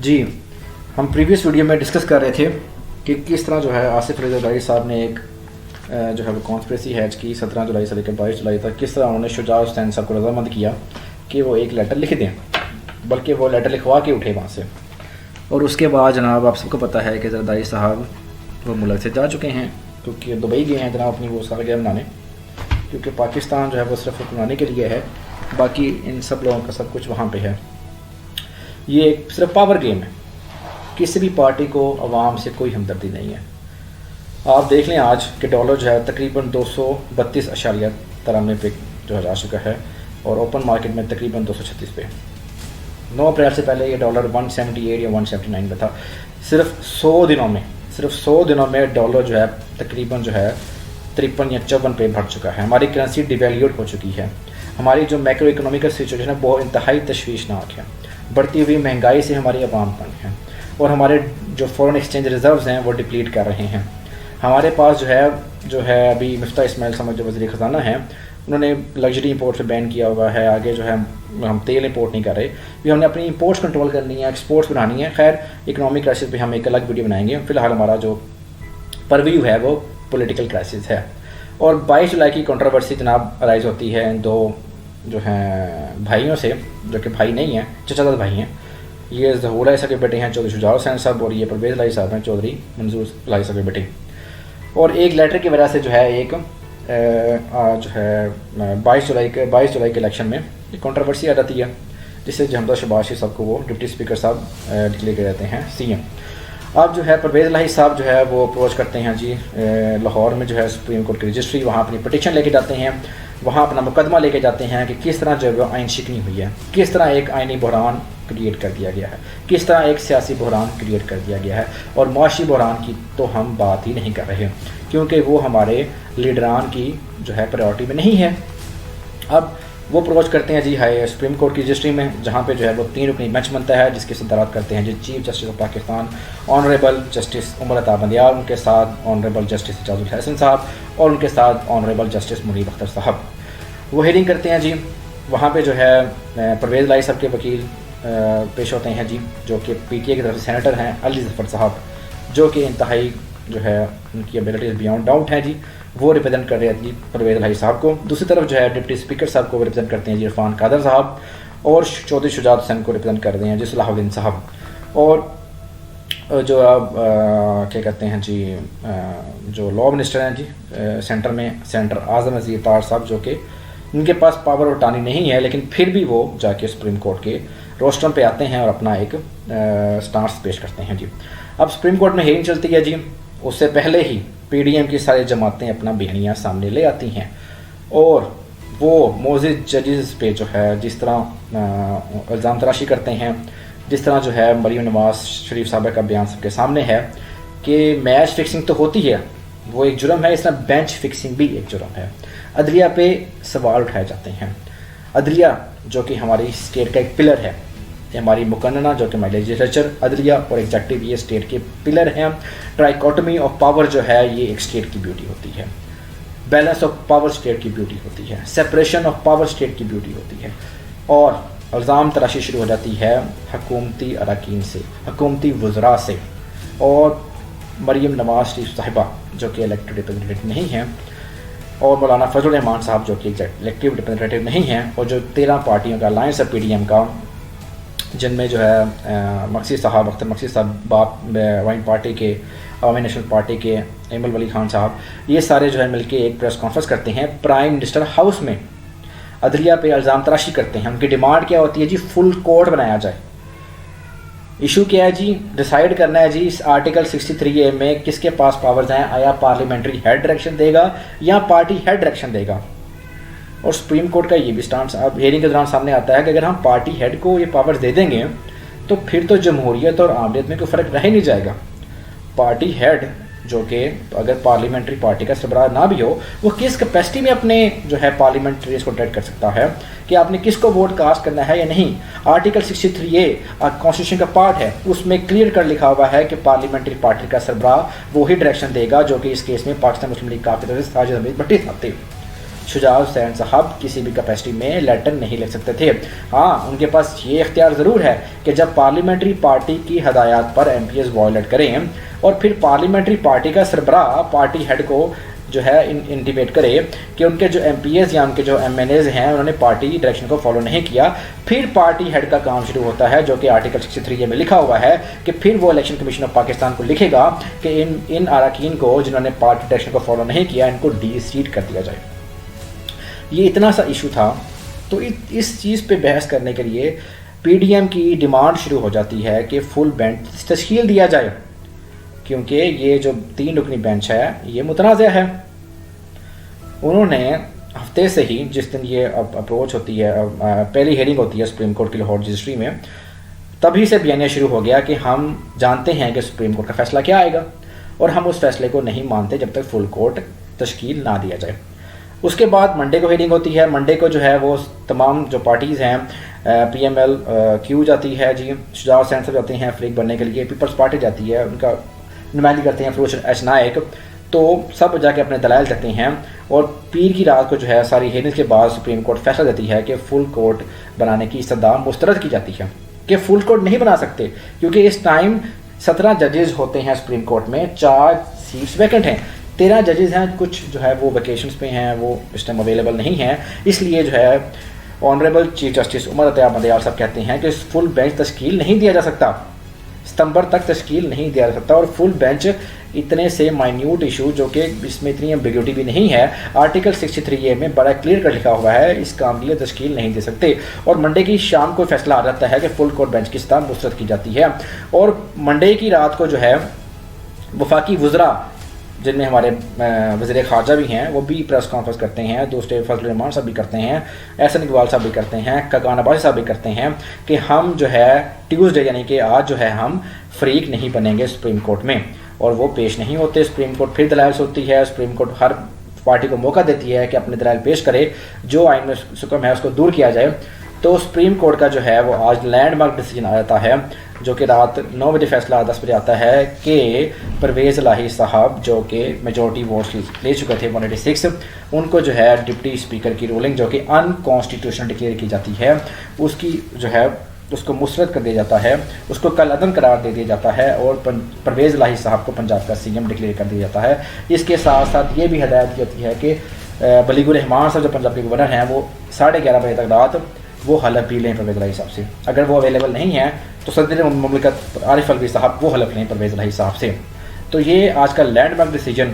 जी, हम previous video में discuss कर रहे थे कि किस तरह जो है आसिफ अली ज़रदारी साहब ने एक जो है वो कॉन्स्पिरेसी हैच की 17 जुलाई से लेकर 22 जुलाई तक। किस तरह उन्होंने शुजा हुसैन साहब को रजामंद किया कि वो एक लेटर लिख दें, बल्कि वो लेटर लिखवा के उठे वहाँ से। और उसके बाद जनाब आप सबको पता है कि ज़रदारी साहब वो मुल्क से जा चुके हैं, क्योंकि दुबई गए हैं जनाब अपनी वो सालगिरह मनाने, क्योंकि पाकिस्तान जो है वो सिर्फ हुक्मरानी के लिए है, बाकी इन सब लोगों का सब कुछ वहाँ पे है। ये एक सिर्फ पावर गेम है, किसी भी पार्टी को अवाम से कोई हमदर्दी नहीं है। आप देख लें आज कि डॉलर जो है तकरीबन 232.93 पे जो है जा चुका है, और ओपन मार्केट में तकरीबन 236 पे। 9 अप्रैल से पहले ये डॉलर 178 या 179 पे था। सिर्फ 100 दिनों में डॉलर जो है तकरीबन जो है 53 या 54 पे बढ़ चुका है। हमारी करेंसी डिवैल्यूड हो चुकी है। हमारी जो मैक्रो इकोनॉमिकल सिचुएशन है बहुत इंतहाई तशवीशनाक है। बढ़ती हुई महंगाई से हमारी आवाम तंग है, और हमारे जो फॉरेन एक्सचेंज रिजर्व्स हैं वो डिप्लीट कर रहे हैं। हमारे पास जो है अभी मिफ्ता इस्माइल समझ जो वज़ीर ख़ज़ाना है, उन्होंने लग्जरी इंपोर्ट से बैन किया हुआ है। आगे जो है हम तेल इंपोर्ट नहीं कर रहे, भी हमने अपनी इंपोर्ट्स कंट्रोल करनी है, एक्सपोर्ट्स बढ़ानी है। खैर इकोनॉमिक क्राइसिस पे हम एक अलग वीडियो बनाएंगे। फ़िलहाल हमारा जो परव्यू है वो पॉलिटिकल क्राइसिस है। और 22 जुलाई की कंट्रोवर्सी जनाब अराइज़ होती है इन दो जो हैं भाइयों से, जो कि भाई नहीं हैं, चचाजाद भाई हैं। ये ज़हूर लाइसा के बेटे हैं, चौधरी शुजा हुसैन साहब, और ये परवेज़ लाई साहब हैं, चौधरी मंजूर लाइसा के बेटे। और एक लेटर की वजह से जो है एक जो है 22 जुलाई के इलेक्शन में एक कंट्रोवर्सी आ जाती है, जिससे जमदा शबाशी साहब को वो डिप्टी स्पीकर साहब डिक्लेयर कर देते हैं CM। अब जो है परवेज़ लाई साहब जो है वो अप्रोच करते हैं जी लाहौर में जो है सुप्रीम कोर्ट की रजिस्ट्री, वहाँ अपनी पटिशन लेके जाते हैं, वहाँ अपना मुकदमा लेके जाते हैं कि किस तरह जो है आइन शिकनी हुई है, किस तरह एक आइनी बहरान क्रिएट कर दिया गया है, किस तरह एक सियासी बहरान क्रिएट कर दिया गया है। और मुआशी बहरान की तो हम बात ही नहीं कर रहे, क्योंकि वो हमारे लीडरान की जो है प्रायोरिटी में नहीं है। अब वो अप्रोच करते हैं जी हाई सुप्रीम कोर्ट की रजिस्ट्री में, जहाँ पे जो है वो 3 रुकनी बेंच बनता है, जिसकी सदारत करते हैं जी chief justice of Pakistan honourable justice Umar Ata Bandial, उनके साथ ऑनरेबल जस्टिस एजाजुल हसन साहब, और उनके साथ ऑनरेबल जस्टिस मुनीब अख्तर साहब। वो हेयरिंग करते हैं जी। वहाँ पे जो है परवेज़ लाई साहब के वकील पेश होते हैं जी, जो कि PTA की तरफ से सेनेटर हैं अली ज़फ़र साहब, जो कि इंतहाई जो है उनकी एबिलिटीज़ बियॉन्ड डाउट हैं जी। वो रिप्रेजेंट कर रहे हैं जी परवेज़ लाई साहब को। दूसरी तरफ जो है डिप्टी स्पीकर साहब को वो रिप्रेजेंट करते हैं जी इरफान कादर साहब, और चौधरी शुजा हुसैन को रिप्रेजेंट कर रहे हैं जी सलाहुद्दीन साहब। और जो अब क्या कहते हैं जी जो लॉ मिनिस्टर हैं जी सेंटर में, सेंटर आज़म अज़ीर तार साहब, जो कि उनके पास पावर और टानी नहीं है, लेकिन फिर भी वो जाके सुप्रीम कोर्ट के रोस्टरम पे आते हैं और अपना एक स्टांस पेश करते हैं जी। अब सुप्रीम कोर्ट में हेयरिंग चलती है जी, उससे पहले ही PDM की सारी जमातें अपना बयानिया सामने ले आती हैं, और वो मोजिद जजेस पे जो है जिस तरह इल्ज़ाम तराशी करते हैं, जिस तरह जो है मरीम नवाज शरीफ साहब का बयान सबके सामने है कि मैच फिक्सिंग तो होती है, वो एक जुर्म है, इस तरह बेंच फिक्सिंग भी एक जुर्म है। अदलिया पे सवाल उठाए जाते हैं। अदलिया जो कि हमारी स्टेट का एक पिलर है, हमारी मुकन्नना जो कि हमारी लेजिस्लेचर, अदलिया और एग्जेक्टिव, ये स्टेट के पिलर हैं। ट्राइकोटमी ऑफ पावर जो है ये एक स्टेट की ब्यूटी होती है। बैलेंस ऑफ पावर स्टेट की ब्यूटी होती है। सेपरेशन ऑफ पावर स्टेट की ब्यूटी होती है। और इल्ज़ाम तराशी शुरू हो जाती है हुकूमती अरकान से, हुकूमती वज़रा से, और मरीम नवाज शरीफ साहिबा जो कि इलेक्टेड रिप्रेजेंटेटिव नहीं हैं, और मौलाना फजल रहमान साहब जो कि इलेक्टिव रिप्रेजेंटेटिव नहीं हैं, और जो 13 पार्टियों का अलायंस है PDM का, जिनमें जो है मक्सी साहब, अख्तर मक्सी साहब बाप वाइन पार्टी के, अवामी नेशनल पार्टी के एमल वली खान साहब, ये सारे जो है मिलके एक प्रेस कॉन्फ्रेंस करते हैं प्राइम मिनिस्टर हाउस में। अदलिया पे इल्ज़ाम तराशी करते हैं। उनकी डिमांड क्या होती है जी, फुल कोर्ट बनाया जाए। इशू क्या है जी, डिसाइड करना है जी इस आर्टिकल 63A में किसके पास पावर्स हैं। आया पार्लियामेंट्री हेड डायरेक्शन देगा या पार्टी हेड डायरेक्शन देगा। और सुप्रीम कोर्ट का ये भी स्टांस अब हेयरिंग के दौरान सामने आता है कि अगर हम पार्टी हेड को ये पावर्स दे देंगे तो फिर तो जमहूरियत और आमरीत में कोई फ़र्क रह ही नहीं जाएगा। पार्टी हेड जो कि अगर पार्लियामेंट्री पार्टी का सरबराह ना भी हो, वो किस कैपेसिटी में अपने जो है पार्लियामेंट्रीज को डायरेक्ट कर सकता है कि आपने किसको वोट कास्ट करना है या नहीं। आर्टिकल 63A कॉन्स्टिट्यूशन का पार्ट है, उसमें क्लियर कर लिखा हुआ है कि पार्लियामेंट्री पार्टी का सरबराह वही डायरेक्शन देगा जो कि इस केस में पाकिस्तान मुस्लिम लीग काफ़ी तरह से साजिद हमीद भट्टी साहब थे। शुजात हुसैन साहब किसी भी कैपेसिटी में लेटर नहीं लिख सकते थे। हाँ, उनके पास ये इख्तियार ज़रूर है कि जब पार्लियामेंट्री पार्टी की हदायत पर MPs वायलेट करें और फिर पार्लियामेंट्री पार्टी का सरबराह पार्टी हेड को जो है इंटीमेट करे कि उनके जो MPs या उनके जो MNAs हैं उन्होंने पार्टी डायरेक्शन को फॉलो नहीं किया, फिर पार्टी हेड का काम शुरू होता है, जो कि आर्टिकल 63 में लिखा हुआ है कि फिर वो इलेक्शन कमीशन ऑफ पाकिस्तान को लिखेगा कि इन अरकान को जिन्होंने पार्टी डायरेक्शन को फॉलो नहीं किया इनको डी-सीट कर दिया जाए। ये इतना सा इशू था। तो इस चीज़ पे बहस करने के लिए PDM की डिमांड शुरू हो जाती है कि फुल बेंच तश्कील दिया जाए, क्योंकि ये जो 3 रुकनी बेंच है ये मुतनाज़ है। उन्होंने हफ्ते से ही, जिस दिन ये अप्रोच होती है, पहली हेयरिंग होती है सुप्रीम कोर्ट की लाहौर रजिस्ट्री में, तभी से बयानिया शुरू हो गया कि हम जानते हैं कि सुप्रीम कोर्ट का फैसला क्या आएगा और हम उस फैसले को नहीं मानते जब तक फुल कोर्ट तश्कील ना दिया जाए। उसके बाद मंडे को हेयरिंग होती है। मंडे को जो है वो तमाम जो पार्टीज़ हैं, PML क्यू जाती है जी, शुजात हुसैन साहब जाते हैं फ्रीक बनने के लिए, पीपल्स पार्टी जाती है, उनका नुमाइंदगी करते हैं फिरोज एच नायक, तो सब जाके अपने दलाइल देते हैं और पीर की रात को जो है सारी हेयरिंग के बाद सुप्रीम कोर्ट फैसला देती है कि फुल कोर्ट बनाने की इस्तदा मुस्तरद की जाती है कि फुल कोर्ट नहीं बना सकते, क्योंकि इस टाइम 17 जजेस होते हैं सुप्रीम कोर्ट में, 4 सीट्स वैकेंट हैं, 13 जजेस हैं, कुछ जो है वो वेकेशंस पे हैं, वो इस टाइम अवेलेबल नहीं हैं। इसलिए जो है ऑनरेबल चीफ जस्टिस उमर अता बंदयाल साहब कहते हैं कि फुल बेंच तश्कील नहीं दिया जा सकता, सितंबर तक तश्कील नहीं दिया जा सकता। और फुल बेंच इतने से माइन्यूट इशू जो कि इसमें इतनी एम्बिग्यूटी भी नहीं है, आर्टिकल 63A में बड़ा क्लियर कर लिखा हुआ है, इस काम के लिए तश्कील नहीं दे सकते। और मंडे की शाम को फैसला आ जाता है कि फुल कोर्ट बेंच की सतह मुस्तरद की जाती है। और मंडे की रात को जो है वफाकी वज़रा, जिनमें हमारे वज़ीर ख़ारजा भी हैं, वो भी प्रेस कॉन्फ्रेंस करते हैं, दोस्त फजल रहमान साहब भी करते हैं, एहसन इकबाल साहब भी करते हैं, ककान अब्बासी साहब भी करते हैं कि हम जो है ट्यूसडे यानी कि आज जो है हम फ्रीक नहीं बनेंगे सुप्रीम कोर्ट में, और वो पेश नहीं होते। सुप्रीम कोर्ट फिर दलाइल होती है, सुप्रीम कोर्ट हर पार्टी को मौका देती है कि अपने दलाइल पेश करे, जो आइन में सुकम है उसको दूर किया जाए। तो सुप्रीम कोर्ट का जो है वो आज लैंडमार्क डिसीजन आ जाता है, जो कि रात 9 बजे फैसला 10 बजे आता है कि परवेज़ इलाही साहब, जो कि मेजॉरिटी वोट्स ले चुके थे 186, उनको जो है डिप्टी स्पीकर की रूलिंग जो कि अनकॉन्स्टिट्यूशनल डिक्लेयर की जाती है, उसकी जो है उसको मुस्तरद कर दिया जाता है, उसको कल अदम करार दे दिया जाता है और परवेज़ इलाही साहब को पंजाब का CM डिक्लेयर कर दिया जाता है। इसके साथ साथ ये भी हदायत की जाती है कि बलीगुर रहमान साहब जो पंजाब के गवर्नर हैं, वो 11:30 बजे तक रात वो हलफ भी लें परवेज़ इलाही साहब से। अगर वो अवेलेबल नहीं है तो सदर मुमलिकत आरिफ अलवी साहब वो हलफ लें परवेज़ इलाही साहब से। तो ये आज का लैंडमार्क डिसीजन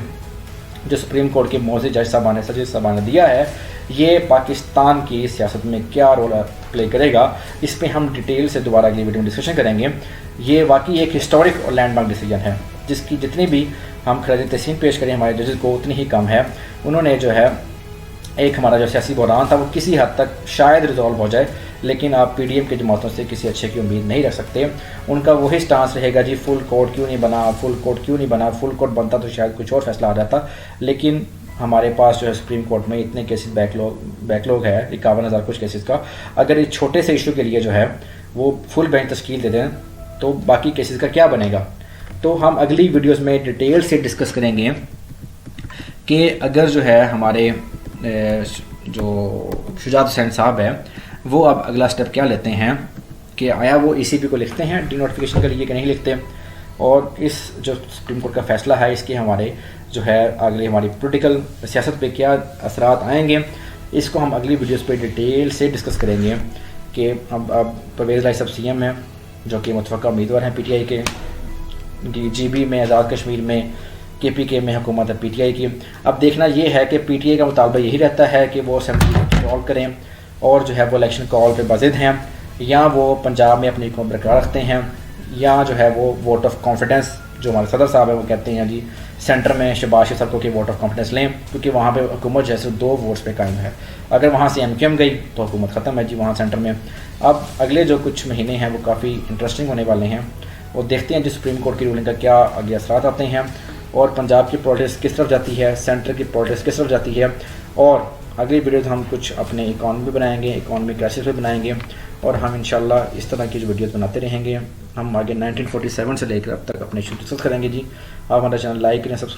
जो सुप्रीम कोर्ट के मौजूद जज साहबान ने दिया है, ये पाकिस्तान की सियासत में क्या रोल प्ले करेगा, इस पर हम डिटेल से दोबारा अगली वीडियो में डिस्कशन करेंगे। ये वाकई एक हिस्टोरिक और लैंडमार्क डिसीजन है, जिसकी जितनी भी हम खराज तहसीन पेश करें हमारे जजेस को उतनी ही कम है। उन्होंने जो है एक हमारा जो सियासी बहरान था वो किसी हद तक शायद रिजॉल्व हो जाए, लेकिन आप PDM की जमातों से किसी अच्छे की उम्मीद नहीं रख सकते। उनका वही स्टांस रहेगा, जी फुल कोर्ट क्यों नहीं बना, फुल कोर्ट क्यों नहीं बना, फुल कोर्ट बनता तो शायद कुछ और फैसला आ जाता। लेकिन हमारे पास जो है सुप्रीम कोर्ट में इतने केसेस बैकलॉग है 51,000 कुछ केसेस का, अगर इस छोटे से इशू के लिए जो है वो फुल बेंच तश्कील दे दें तो बाकी केसेस का क्या बनेगा। तो हम अगली वीडियोज़ में डिटेल से डिस्कस करेंगे कि अगर जो है हमारे जो शुजात हुसैन साहब है वो अब अगला स्टेप क्या लेते हैं, कि आया वो ECB को लिखते हैं डी नोटिफिकेशन के लिए कि नहीं लिखते, और इस जो सुप्रीम कोर्ट का फैसला है इसके हमारे जो है अगली हमारी पॉलिटिकल सियासत पे क्या असरात आएंगे, इसको हम अगली वीडियोस पे डिटेल से डिस्कस करेंगे। कि अब परवेज़ इलाही साहब CM हैं जो कि मुतफ़क़ा उम्मीदवार हैं PTI के, GB में, आज़ाद कश्मीर में, KPK में हुकूमत है PTI की। अब देखना ये है कि PTI का मुतालबा यही रहता है कि वो असेंबली कॉल करें और जो है वो इलेक्शन कॉल पे बाज़िद हैं, या वो पंजाब में अपनी हुकूमत बरकरार रखते हैं, या जो है वो वोट ऑफ कॉन्फिडेंस जो हमारे सदर साहब है वो कहते हैं जी सेंटर में शहबाज शरीफ साहब को कि वोट ऑफ कॉन्फिडेंस लें, क्योंकि वहाँ पे हुकूमत जैसे 2 वोट्स पे कायम है। अगर वहाँ से MQM गई तो हुकूमत ख़त्म है जी वहाँ सेंटर में। अब अगले जो कुछ महीने हैं वो काफ़ी इंटरेस्टिंग होने वाले हैं, और देखते हैं जी सुप्रीम कोर्ट की रूलिंग का क्या आगे असरात आते हैं, और पंजाब की पॉलिटिक्स किस तरफ जाती है, सेंटर की पॉलिटिक्स किस तरफ जाती है। और अगली वीडियो हम कुछ अपने इकॉनमी बनाएंगे, इकॉनमी क्राइसिस पे बनाएंगे, और हम इंशाल्लाह इस तरह की जो वीडियोस बनाते रहेंगे। हम आगे 1947 से लेकर अब तक अपने इशू डिस्कस करेंगे जी। आप हमारा चैनल लाइक करें, सब्सक्राइब